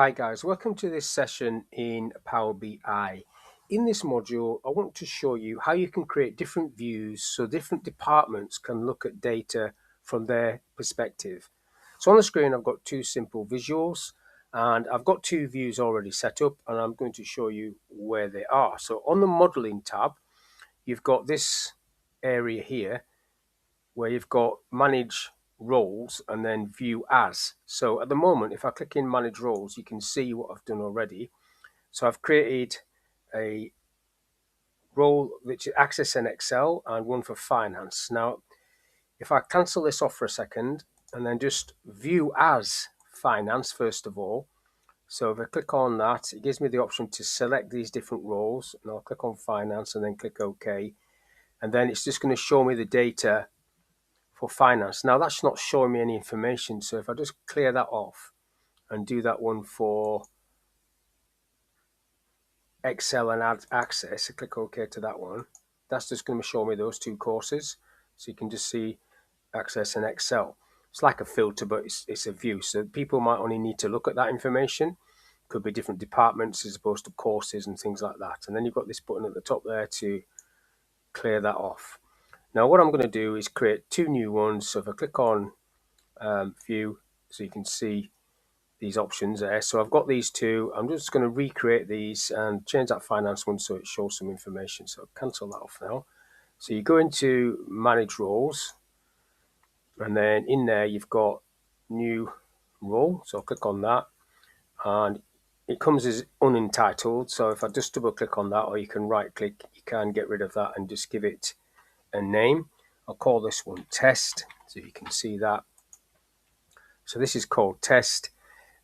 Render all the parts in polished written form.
Hi guys, welcome to this session in Power BI. In this module, I want to show you how you can create different views so different departments can look at data from their perspective. So on the screen, I've got two simple visuals and I've got two views already set up and I'm going to show you where they are. So on the modeling tab, you've got this area here where you've got manage roles and then view as. So at the moment, if I click in manage roles, you can see what I've done already. So I've created a role which is access in Excel and one for finance. Now, if I cancel this off for a second and then just view as finance, first of all. So if I click on that, it gives me the option to select these different roles and I'll click on finance and then click OK. And then it's just going to show me the data for finance. Now that's not showing me any information. So if I just clear that off and do that one for Excel and add access, I click OK to that one. That's just going to show me those two courses. So you can just see access and Excel. It's like a filter, but it's a view. So people might only need to look at that information. Could be different departments as opposed to courses and things like that. And then you've got this button at the top there to clear that off. Now what I'm going to do is create two new ones. So if I click on view, so you can see these options there. So I've got these two. I'm just going to recreate these and change that finance one so it shows some information. So cancel that off now. So you go into manage roles and then in there you've got new role. So I'll click on that and it comes as unentitled. So if I just double click on that, or you can right click, you can get rid of that and just give it a name. I'll call this one test so you can see that. So this is called test.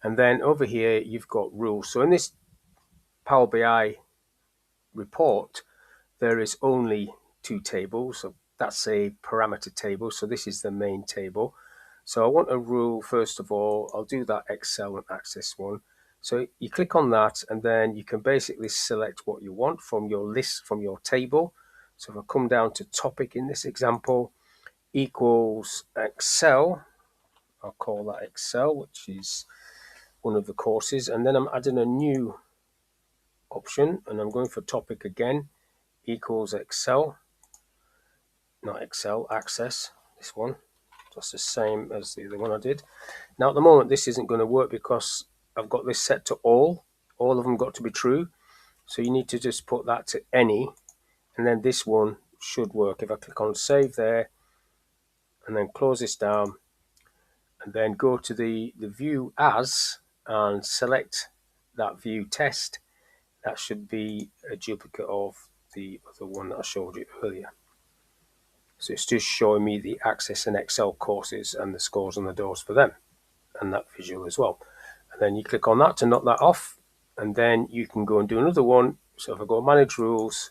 And then over here, you've got rules. So in this Power BI report, there is only two tables. So that's a parameter table. So this is the main table. So I want a rule, first of all. I'll do that Excel and Access one. So you click on that, and then you can basically select what you want from your list, from your table. So if I come down to topic in this example, equals Excel, I'll call that Excel, which is one of the courses, and then I'm adding a new option and I'm going for topic again, equals Excel, not Excel, access, this one. That's the same as the other one I did. Now at the moment this isn't going to work because I've got this set to all of them got to be true. So you need to just put that to any, and then this one should work. If I click on save there and then close this down and then go to the view as and select that view test, that should be a duplicate of the other one that I showed you earlier. So it's just showing me the Access and Excel courses and the scores on the doors for them, and that visual as well. And then you click on that to knock that off, and then you can go and do another one. So if I go manage rules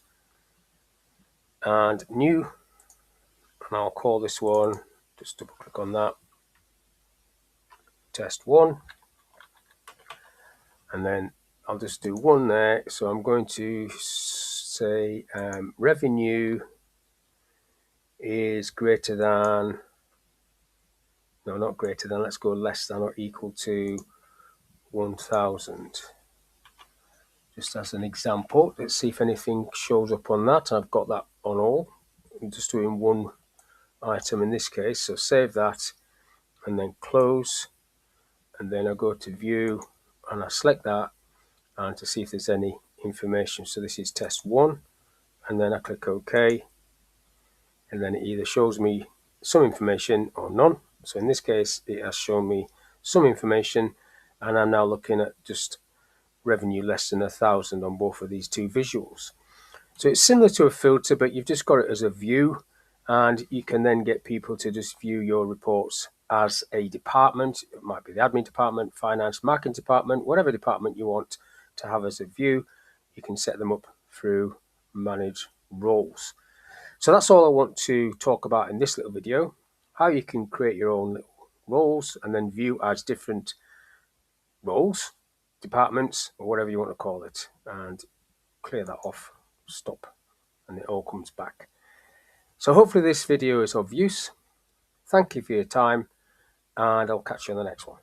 and new, and I'll call this one, just double click on that, test one, and then I'll just do one there. So I'm going to say revenue is greater than, no, not greater than, let's go less than or equal to 1,000. Just as an example, let's see if anything shows up on that. I've got that on all. I'm just doing one item in this case. So save that and then close. And then I go to view and I select that and to see if there's any information. So this is test one. And then I click OK. And then it either shows me some information or none. So in this case, it has shown me some information, and I'm now looking at just revenue less than 1,000 on both of these two visuals. So it's similar to a filter, but you've just got it as a view, and you can then get people to just view your reports as a department. It might be the admin department, finance, marketing department, whatever department you want to have as a view. You can set them up through manage roles. So that's all I want to talk about in this little video, how you can create your own little roles and then view as different roles, departments, or whatever you want to call it, and clear that off, stop, and it all comes back. So hopefully this video is of use. Thank you for your time, and I'll catch you on the next one.